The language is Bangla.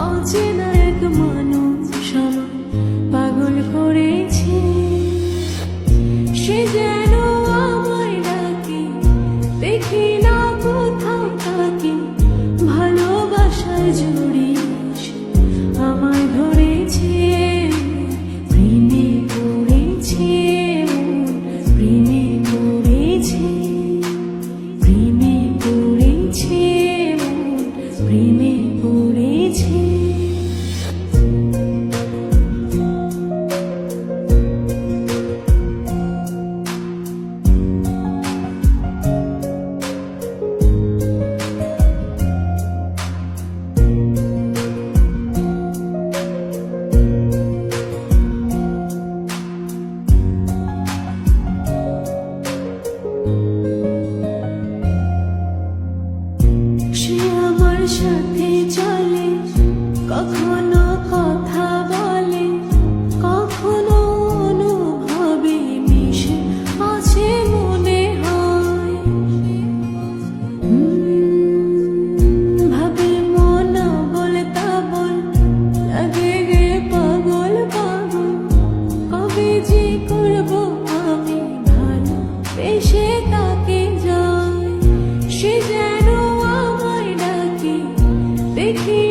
অচেনা এক মানুষ আমায় পাগল করেছে। সে যেন আমায় ডাকে, দেখি না কোথাও তাকে, ভালোবাসায় জড়িয়ে আমায় ধরেছে। প্রেমে পড়েছে, প্রেমে পড়েছে, প্রেমে পড়েছে, প্রেমে পড়েছে। সে আমার সাথে চলে, কখনো কথা বলে, কখনো অনুভবে মিশে আছে মনে হয়। ভাবে মন বলতা বল, লাগে গে পাগল পাগল। কবে যে করবো আমি ভালো বেশে তাকে যাই। সে যেন আমায় ডাকে, দেখি